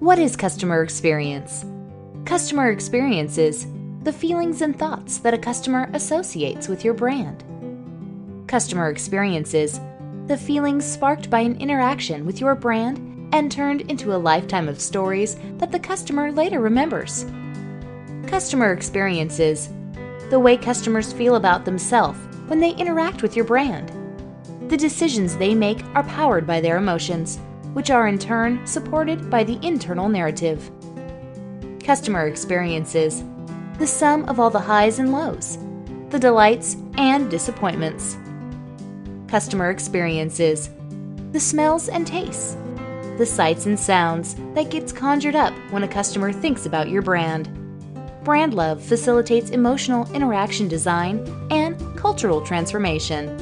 What is customer experience? Customer experience is the feelings and thoughts that a customer associates with your brand. Customer experience is the feelings sparked by an interaction with your brand and turned into a lifetime of stories that the customer later remembers. Customer experience is the way customers feel about themselves when they interact with your brand. The decisions they make are powered by their emotions, which are in turn supported by the internal narrative. Customer experience is the sum of all the highs and lows, the delights and disappointments. Customer experience is the smells and tastes, the sights and sounds that gets conjured up when a customer thinks about your brand. Brand love facilitates emotional interaction design and cultural transformation.